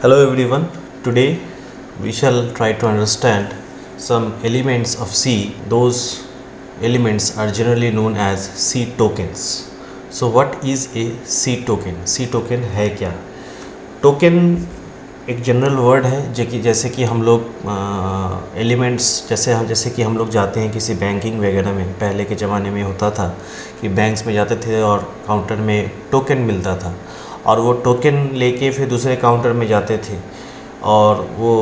Hello everyone. Today we shall try to understand some elements of C. Those elements are generally known as C tokens. So what is a C token? C token है क्या? Token एक general word है जो कि जैसे कि हम लोग एलिमेंट्स जैसे कि हम लोग जाते हैं किसी बैंकिंग वगैरह में। पहले के ज़माने में होता था कि बैंक्स में जाते थे और काउंटर में टोकन मिलता था और वो टोकन लेके फिर दूसरे काउंटर में जाते थे और वो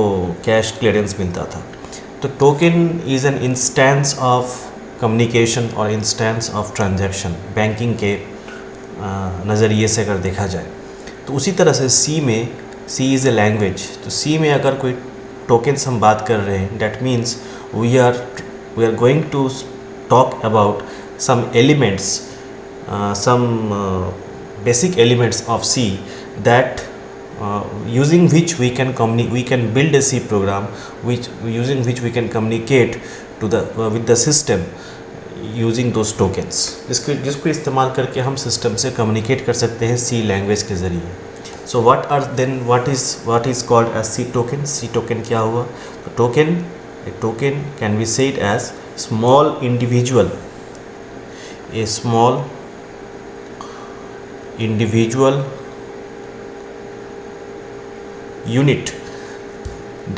कैश क्लियरेंस मिलता था। तो token is an instance of communication और इंस्टेंस ऑफ ट्रांजैक्शन बैंकिंग के नज़रिए से अगर देखा जाए। तो उसी तरह से सी इज़ ए लैंग्वेज। तो सी में अगर कोई टोकन्स हम बात कर रहे हैं, that means we are going to talk about some elements, some basic elements of C that using which we can build a C program using which we can communicate to the with the system using those tokens, जिसको इस्तेमाल करके हम system से communicate कर सकते हैं C language के ज़रिए। सो what is called as C token? C token क्या हुआ? तो a token can be said as small individual unit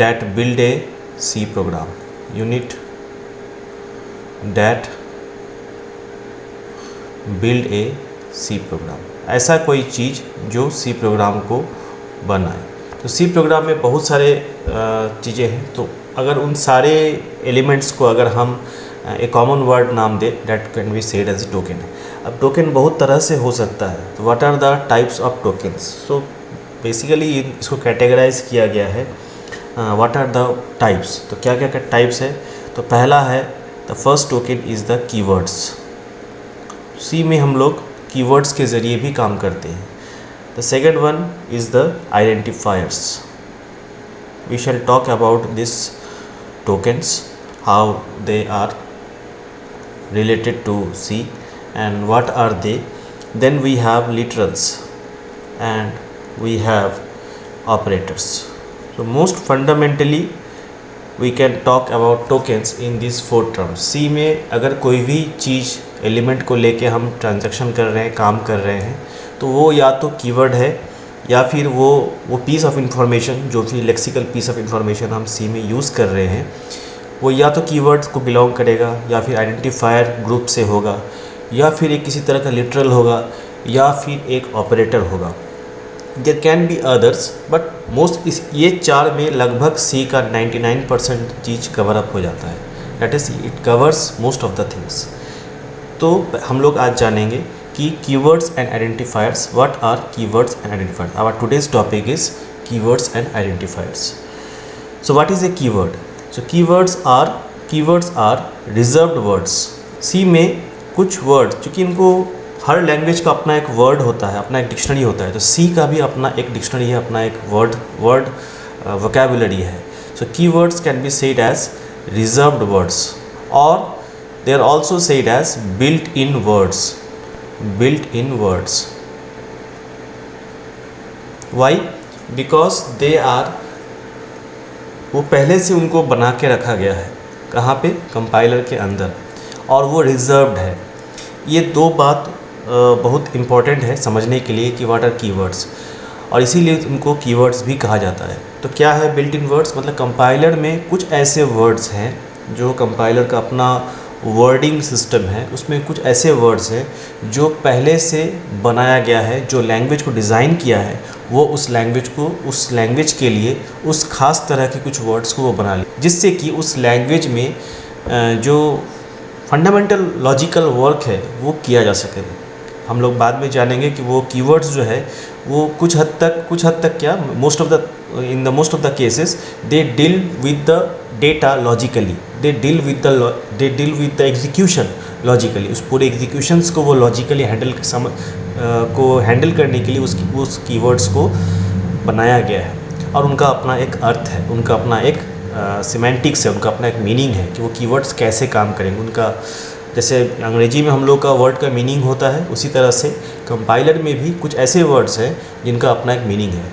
that build a C program, unit that build a C program, ऐसा कोई चीज़ जो C प्रोग्राम को बनाए। तो C प्रोग्राम में बहुत सारे चीज़ें हैं। तो अगर उन सारे एलिमेंट्स को अगर हम एक कॉमन वर्ड नाम दे, that can be said as token. अब टोकन बहुत तरह से हो सकता है। तो what are the types of tokens? So basically इसको कैटेगराइज किया गया है। What are the types? तो क्या क्या टाइप्स है? तो पहला है the first token is the keywords. C में हम लोग कीवर्ड्स के ज़रिए भी काम करते हैं। The second one is the identifiers. We shall talk about this tokens, how they are related to C and what are they. Then we have literals and we have operators. So most fundamentally we can talk about tokens in these four terms. C में अगर कोई भी चीज़ element को लेके हम transaction कर रहे हैं, काम कर रहे हैं, तो वो या तो कीवर्ड है या फिर वो पीस ऑफ इंफॉर्मेशन, जो भी लेक्सिकल पीस ऑफ इंफॉर्मेशन हम सी में यूज़ कर रहे हैं, वो या तो कीवर्ड्स को बिलोंग करेगा या फिर आइडेंटिफायर ग्रुप से होगा या फिर एक किसी तरह का लिटरल होगा या फिर एक ऑपरेटर होगा। There can be others but ये चार में लगभग सी का 99% चीज़ कवर अप हो जाता है। That is it covers most of the things. तो हम लोग आज जानेंगे कि keywords and identifiers. What are keywords and identifiers? Our today's topic is keywords and identifiers. So what is a keyword? So keywords are reserved words. C में कुछ word, चूँकि इनको हर लैंग्वेज का अपना एक वर्ड होता है, अपना एक डिक्शनरी होता है, तो सी का भी अपना एक डिक्शनरी है, अपना एक वर्ड वोकैबुलरी है। So keywords can be said as reserved words और they are also said as built-in words. Why? Because they are, वो पहले से उनको बना के रखा गया है। कहाँ पे? कंपाइलर के अंदर, और वो रिजर्व्ड है। ये दो बात बहुत इम्पॉर्टेंट है समझने के लिए कि व्हाट आर कीवर्ड्स, और इसीलिए उनको कीवर्ड्स भी कहा जाता है। तो क्या है बिल्ट इन वर्ड्स? मतलब कंपाइलर में कुछ ऐसे वर्ड्स हैं जो कंपाइलर का अपना वर्डिंग सिस्टम है, उसमें कुछ ऐसे वर्ड्स हैं जो पहले से बनाया गया है, जो लैंग्वेज को डिज़ाइन किया है, वो उस लैंग्वेज के लिए उस खास तरह के कुछ वर्ड्स को वो बना ले, जिससे कि उस लैंग्वेज में जो फंडामेंटल लॉजिकल वर्क है वो किया जा सके। हम लोग बाद में जानेंगे कि वो कीवर्ड्स जो है वो कुछ हद तक क्या, in the most of the cases they deal with the data logically, they deal with the execution logically। उस पूरे एग्जीक्यूशंस को वो लॉजिकली हैंडल करने के लिए उस कीवर्ड्स को बनाया गया है, और उनका अपना एक अर्थ है, उनका अपना एक सिमेंटिक्स है, उनका अपना एक मीनिंग है कि वो कीवर्ड्स कैसे काम करेंगे। उनका जैसे अंग्रेजी में हम लोग का वर्ड का मीनिंग होता है, उसी तरह से कंपाइलर में भी कुछ ऐसे वर्ड्स हैं जिनका अपना एक मीनिंग है।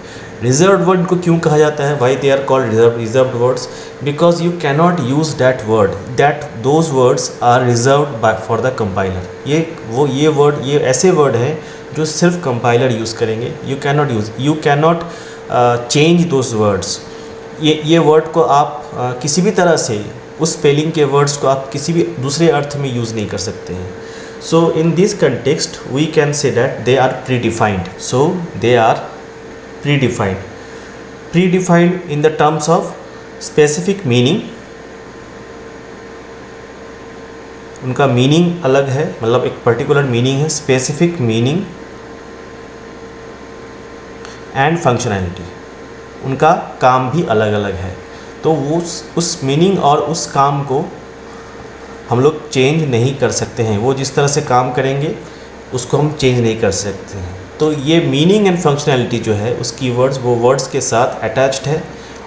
रिजर्व्ड वर्ड को क्यों कहा जाता है, why they are called reserved words, because you cannot use that word, that those words are reserved by for the compiler. ये वर्ड, ये ऐसे वर्ड हैं जो सिर्फ कंपाइलर यूज़ करेंगे। You cannot change those words. ये वर्ड को आप किसी भी तरह से, उस स्पेलिंग के वर्ड्स को आप किसी भी दूसरे अर्थ में यूज़ नहीं कर सकते हैं। So in this context we can say that they are predefined. So they are predefined in the terms of specific meaning. उनका मीनिंग अलग है, मतलब एक पर्टिकुलर मीनिंग है, स्पेसिफिक मीनिंग एंड फंक्शनैलिटी, उनका काम भी अलग अलग है। तो वो उस मीनिंग और उस काम को हम लोग चेंज नहीं कर सकते हैं। वो जिस तरह से काम करेंगे उसको हम चेंज नहीं कर सकते हैं। तो ये मीनिंग एंड फंक्शनैलिटी जो है उस कीवर्ड्स, वो वर्ड्स के साथ अटैच्ड है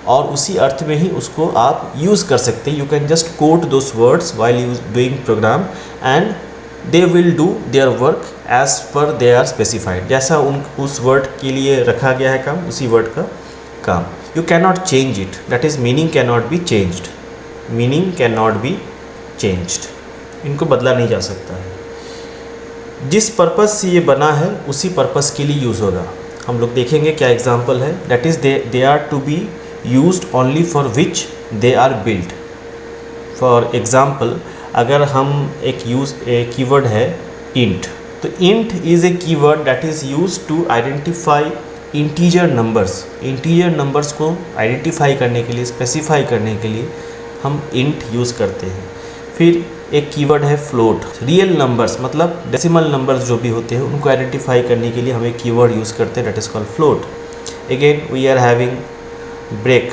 और उसी अर्थ में ही उसको आप यूज़ कर सकते हैं। You can just quote those words while use doing program and they will do their work as per they are specified. जैसा उस वर्ड के लिए रखा गया है काम, उसी वर्ड का काम। You cannot change it, that is meaning cannot be changed. Meaning cannot be changed, इनको बदला नहीं जा सकता है। जिस पर्पज़ से ये बना है उसी पर्पज़ के लिए यूज़ होगा। हम लोग देखेंगे क्या एग्जांपल है। That is they are to be used only for which they are built. For example, अगर हम एक कीवर्ड है इंट, तो int is a keyword that is used to identify integer numbers. Integer numbers को identify करने के लिए, specify करने के लिए हम इंट यूज़ करते हैं। फिर एक कीवर्ड है फ्लोट, रियल नंबर्स मतलब डेसिमल नंबर्स जो भी होते हैं उनको आइडेंटिफाई करने के लिए हम एक कीवर्ड यूज़ करते हैं, that is called float. Again we are having break,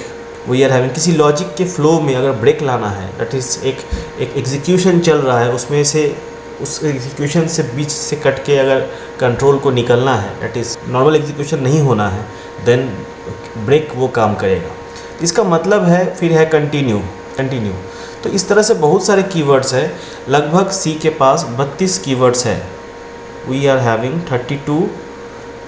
we are having किसी लॉजिक के फ्लो में अगर ब्रेक लाना है, दैट इज़ एक एग्जीक्यूशन चल रहा है, उसमें से उस एग्जीक्यूशन से बीच से कट के अगर कंट्रोल को निकलना है, दैट इज़ नॉर्मल एग्जीक्यूशन नहीं होना है, देन ब्रेक वो काम करेगा। इसका मतलब है फिर है कंटिन्यू। तो इस तरह से बहुत सारे कीवर्ड्स हैं। लगभग सी के पास 32 कीवर्ड्स है। We are having 32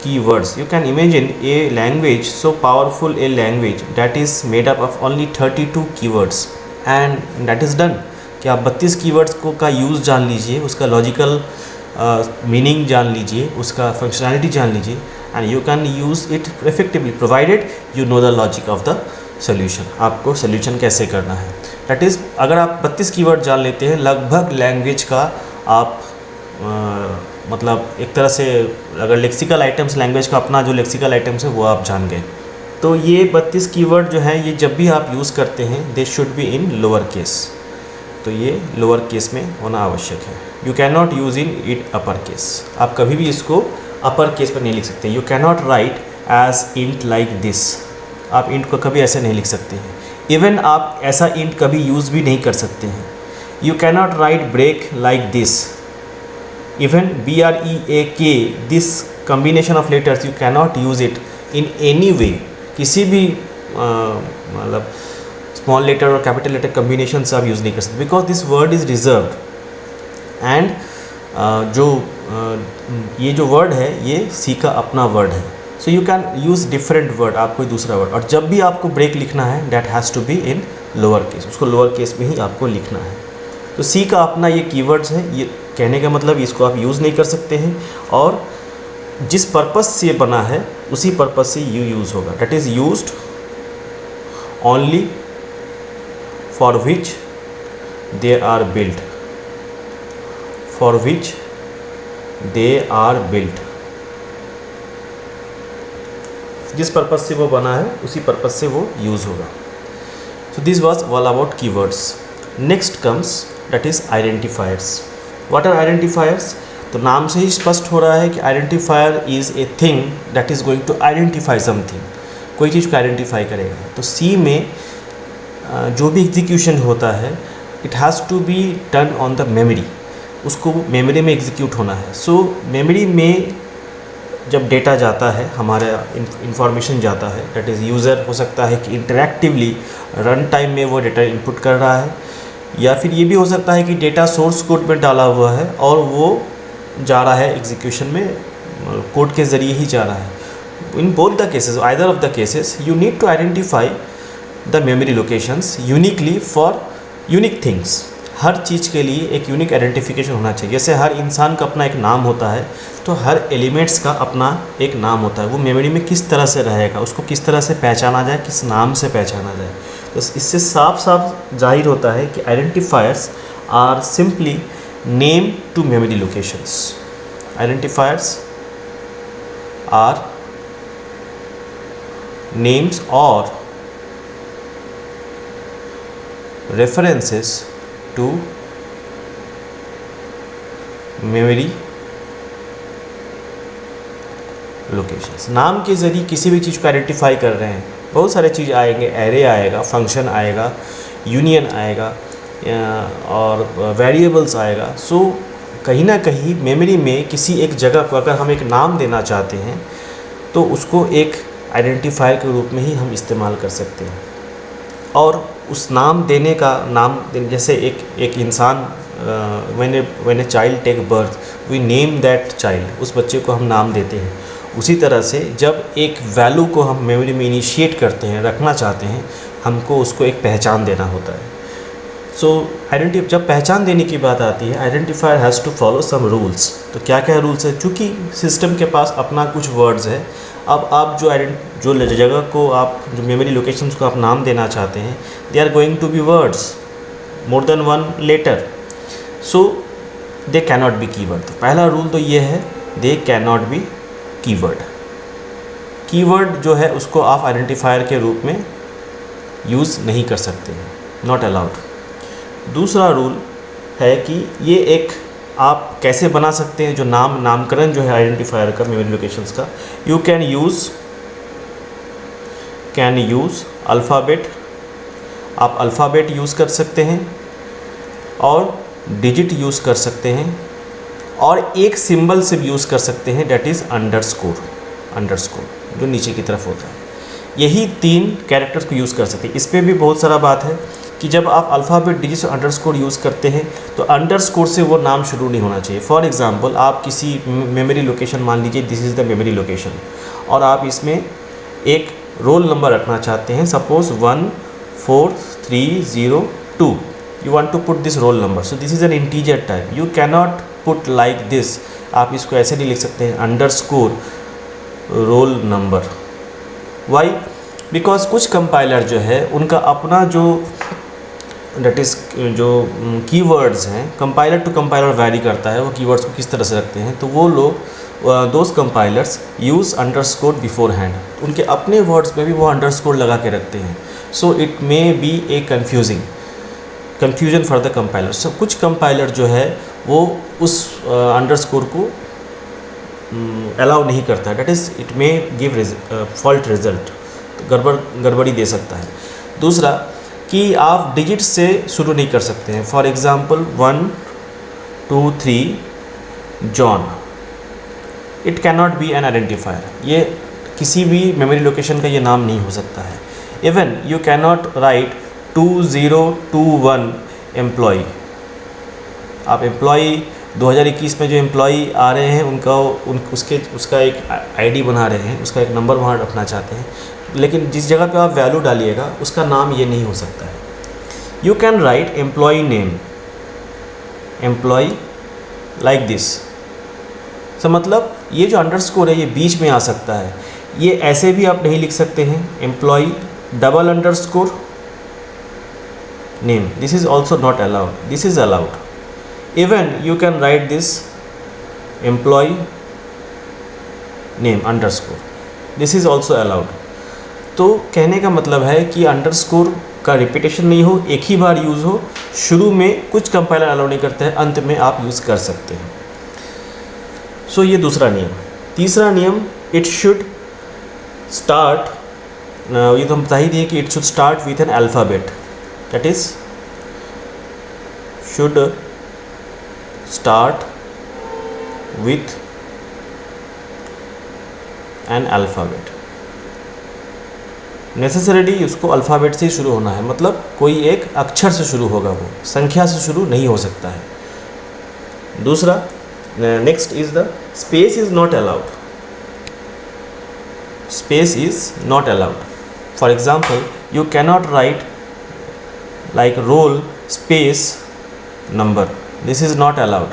keywords. You can imagine a language so powerful, a language that is made up of only 32 keywords and that is done. कि आप 32 कीवर्ड्स को का यूज़ जान लीजिए, उसका लॉजिकल मीनिंग जान लीजिए, उसका फंक्शनैलिटी जान लीजिए, and you can use it effectively provided you know the logic of the solution. आपको सोल्यूशन कैसे करना है, दैट इज़ अगर आप 32 कीवर्ड जान लेते हैं, लगभग लैंग्वेज का आप मतलब एक तरह से अगर लेक्सिकल आइटम्स, लैंग्वेज का अपना जो लेक्सिकल आइटम्स है वो आप जान गए। तो ये 32 कीवर्ड जो हैं ये जब भी आप यूज़ करते हैं they should be in lower case. तो ये लोअर केस में होना आवश्यक है। You can not use in it upper case. आप कभी भी इसको अपर केस पर नहीं लिख सकते। You can not write as int like this. आप इंट को कभी ऐसे नहीं लिख सकते हैं। इवन आप ऐसा इंट कभी यूज़ भी नहीं कर सकते हैं। You can not write break like this. Even BREAK, this combination of letters you cannot use it in any way. किसी भी मतलब स्मॉल लेटर और कैपिटल लेटर कम्बिनेशन से आप यूज़ नहीं कर सकते, because this word is reserved. And ये जो वर्ड है ये सी का अपना वर्ड है। So you can use different word, आप कोई दूसरा वर्ड, और जब भी आपको ब्रेक लिखना है that has to be in lower case, उसको लोअर केस में ही आपको लिखना है। तो सी का अपना ये कीवर्ड्स है। ये कहने का मतलब इसको आप यूज़ नहीं कर सकते हैं, और जिस पर्पस से बना है उसी पर्पस से यूज़ होगा। That is used only for which they are built, for which they are built. जिस पर्पस से वो बना है उसी पर्पस से वो यूज़ होगा। So this was all about keywords. Next comes that is identifiers. What are identifiers? तो नाम से ही स्पष्ट हो रहा है कि identifier is a thing that is going to identify something, कोई चीज़ को आइडेंटिफाई करेगा। तो सी में जो भी एग्जीक्यूशन होता है it has to be done on the memory, उसको मेमोरी में एग्जीक्यूट होना है। सो मेमोरी में जब डेटा जाता है, हमारा इंफॉर्मेशन जाता है, दैट इज़ यूज़र हो सकता है कि इंटरैक्टिवली रन टाइम में वो डेटा इनपुट कर रहा है, या फिर ये भी हो सकता है कि डेटा सोर्स कोड में डाला हुआ है और वो जा रहा है एग्जीक्यूशन में, कोड के ज़रिए ही जा रहा है। in both the cases, either of the cases, you need to identify the memory locations uniquely for unique things. हर चीज़ के लिए एक यूनिक आइडेंटिफिकेशन होना चाहिए. जैसे हर इंसान का अपना एक नाम होता है, तो हर एलिमेंट्स का अपना एक नाम होता है. वो मेमोरी में किस तरह से रहेगा, उसको किस तरह से पहचाना जाए, किस नाम से पहचाना जाए. तो इससे साफ साफ जाहिर होता है कि identifiers are simply name to memory locations. Identifiers are names or references to memory locations. नाम के ज़रिए किसी भी चीज़ को आइडेंटिफाई कर रहे हैं. बहुत सारे चीज़ आएंगे, एरे आएगा, फंक्शन आएगा, यूनियन आएगा और वेरिएबल्स आएगा. सो कहीं ना कहीं मेमोरी में किसी एक जगह को अगर हम एक नाम देना चाहते हैं तो उसको एक आइडेंटिफायर के रूप में ही हम इस्तेमाल कर सकते हैं. और उस नाम देने का जैसे एक इंसान when a child take birth we name that child, उस बच्चे को हम नाम देते हैं. उसी तरह से जब एक वैल्यू को हम मेमोरी में इनिशिएट करते हैं, रखना चाहते हैं, हमको उसको एक पहचान देना होता है. सो जब पहचान देने की बात आती है, identifier has to follow some rules. तो क्या क्या रूल्स है? चूँकि सिस्टम के पास अपना कुछ वर्ड्स है, अब आप जो जगह को आप जो मेमोरी लोकेशंस को आप नाम देना चाहते हैं, they are going to be words, more than one letter. So they cannot be keyword. तो पहला रूल तो ये है, they cannot be keyword. Keyword जो है उसको आप आइडेंटिफायर के रूप में यूज़ नहीं कर सकते हैं, नॉट अलाउड. दूसरा रूल है कि ये एक आप कैसे बना सकते हैं जो नामकरण जो है आइडेंटिफायर का, मेमोरी लोकेशंस का. You can use alphabet. आप अल्फ़ाबेट यूज़ कर सकते हैं और डिजिट यूज़ कर सकते हैं और एक सिंबल से यूज़ कर सकते हैं, डेट इज़ अंडरस्कोर जो नीचे की तरफ होता है. यही 3 कैरेक्टर्स को यूज़ कर सकते हैं. इस पर भी बहुत सारा बात है कि जब आप अल्फ़ाबेट, डिजिट और अंडरस्कोर यूज़ करते हैं तो अंडरस्कोर से वो नाम शुरू नहीं होना चाहिए. फॉर एग्ज़ाम्पल, आप किसी मेमोरी लोकेशन, मान लीजिए this is the memory location, और आप इसमें एक रोल नंबर रखना चाहते हैं, suppose 14302. You want to put this roll number, so this is an integer type. You cannot put like this. आप इसको ऐसे नहीं लिख सकते हैं, underscore roll number. Why? Because कुछ कंपाइलर जो है उनका अपना जो डेट इज़ जो कीवर्ड्स हैं, कंपाइलर टू कंपाइलर वैरी करता है वो कीवर्ड्स को किस तरह से रखते हैं. तो वो लोग those compilers use underscore before hand. उनके अपने वर्ड्स में भी वो अंडरस्कोर लगा के रखते हैं. So it may be a confusion for the compiler. So कुछ कंपाइलर जो है वो उस अंडरस्कोर को अलाउ नहीं करता है. That is it may give fault result, गड़बड़ी दे सकता है. दूसरा कि आप डिजिट से शुरू नहीं कर सकते हैं. For example 1 2 3 John, it cannot be N identifier. ये किसी भी मेमोरी लोकेशन का ये नाम नहीं हो सकता है. Even you cannot right 2021 employee. आप एम्प्लॉई 2021 में जो एम्प्लॉई आ रहे हैं उसका एक आईडी बना रहे हैं, उसका एक नंबर वहाँ रखना चाहते हैं, लेकिन जिस जगह पे आप वैल्यू डालिएगा उसका नाम ये नहीं हो सकता है. You can write employee name, employee like this. So मतलब ये जो अंडरस्कोर है ये बीच में आ सकता है. ये ऐसे भी आप नहीं लिख सकते हैं, employee double underscore name. This is also not allowed. This is allowed. Even you can right this employee name underscore. This is also allowed. तो कहने का मतलब है कि अंडरस्कोर का रिपीटेशन नहीं हो, एक ही बार यूज़ हो. शुरू में कुछ कंपाइलर अलाउ नहीं करते हैं, अंत में आप यूज़ कर सकते हैं. सो ये दूसरा नियम. तीसरा नियम, इट शुड स्टार्ट, ये तो हम बता ही दिए कि it should start with an alphabet. That is should start with an alphabet. Necessarily उसको अल्फ़ाबेट से ही शुरू होना है, मतलब कोई एक अक्षर से शुरू होगा, वो संख्या से शुरू नहीं हो सकता है. दूसरा, next is the space is not allowed. space is not allowed. For example, you cannot write like roll space number, this is not allowed.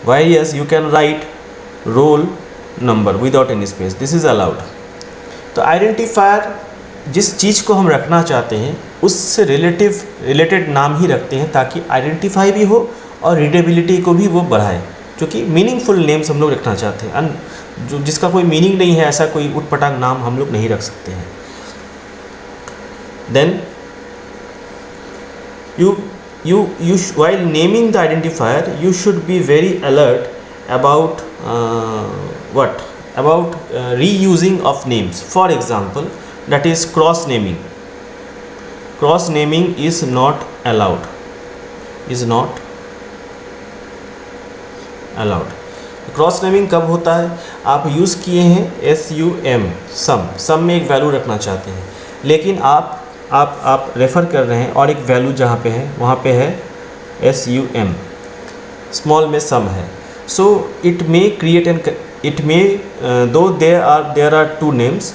Whereas you can write roll number without any space, this is allowed. तो identifier जिस चीज़ को हम रखना चाहते हैं उससे related नाम ही रखते हैं, ताकि आइडेंटिफाई भी हो और रीडेबिलिटी को भी वो बढ़ाए, क्योंकि मीनिंगफुल नेम्स हम लोग रखना चाहते हैं। जो जिसका कोई मीनिंग नहीं है, ऐसा कोई उटपटांग नाम हम लोग नहीं रख सकते हैं। Then while naming the identifier, you should be very alert about reusing of names. For example, that is cross naming. Cross naming is not allowed. Cross naming कब होता है? आप यूज़ किए हैं सम में एक वैल्यू रखना चाहते हैं, लेकिन आप रेफ़र कर रहे हैं और एक वैल्यू जहाँ पे है वहाँ पे है SUM, स्मॉल में सम है। सो इट मे क्रिएट दो there are two names,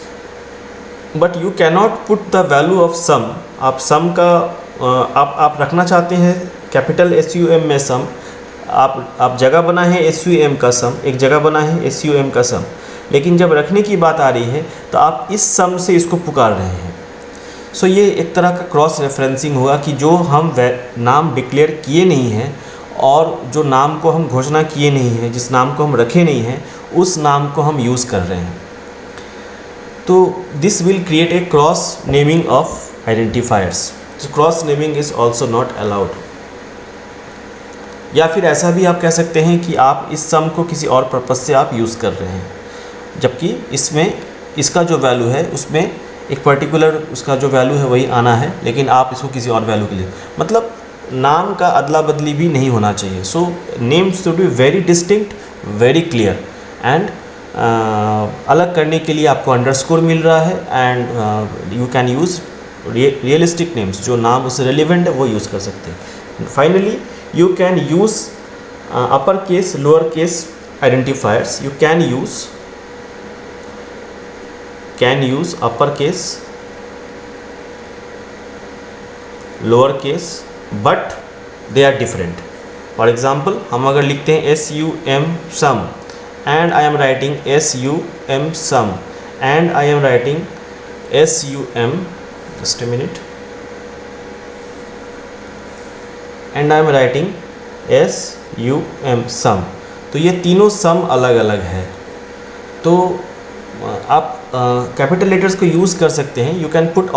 but you cannot put the value of sum. आप सम का आप रखना चाहते हैं कैपिटल SUM में सम, आप जगह बना है SUM का सम, एक जगह बना है SUM का सम, लेकिन जब रखने की बात आ रही है तो आप इस सम से इसको पुकार रहे हैं। सो ये एक तरह का क्रॉस रेफरेंसिंग होगा कि जो हम नाम डिक्लेयर किए नहीं हैं और जो नाम को हम घोषणा किए नहीं हैं, जिस नाम को हम रखे नहीं हैं, उस नाम को हम यूज़ कर रहे हैं। तो this will create a cross naming of identifiers. Cross naming is also not allowed. या फिर ऐसा भी आप कह सकते हैं कि आप इस सम को किसी और पर्पज़ से आप यूज़ कर रहे हैं, जबकि इसमें इसका जो वैल्यू है उसमें एक पर्टिकुलर उसका जो वैल्यू है वही आना है, लेकिन आप इसको किसी और वैल्यू के लिए, मतलब नाम का अदला बदली भी नहीं होना चाहिए। So names should be very distinct, very clear, and अलग करने के लिए आपको अंडरस्कोर मिल रहा है, and you can use realistic names, जो नाम उससे रेलिवेंट है वो यूज़ कर सकते हैं। Finally you can use uppercase, lowercase identifiers. You can use uppercase, lowercase, but they are different. For example, हम अगर लिखते हैं SUM sum and I am writing SUM sum and I am writing SUM, just a minute, and I am writing SUM सम, तो ये तीनों सम अलग अलग है। तो आप कैपिटल लेटर्स को यूज़ कर सकते हैं। You can put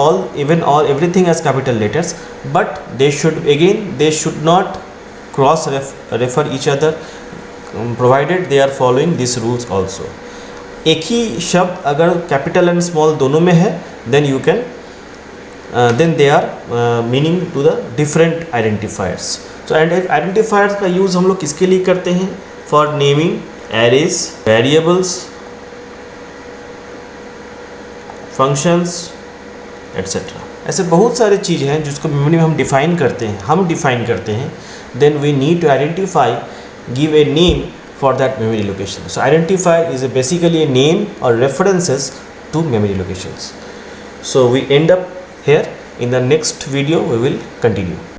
everything as capital letters, but they should not cross refer each other, provided they are following this rules also. एक ही शब्द अगर कैपिटल एंड स्मॉल दोनों में है, then they are meaning to the different identifiers. So identifiers का use हम लोग किसके लिए करते हैं? For naming arrays, variables, functions, etc. ऐसे बहुत सारे चीज़ हैं जिसको मेमोरी में हम डिफ़ाइन करते हैं। Then we need to identify, give a name for that memory location. So identifier is basically a name or references to memory locations. So we end up here. In the next video we will continue.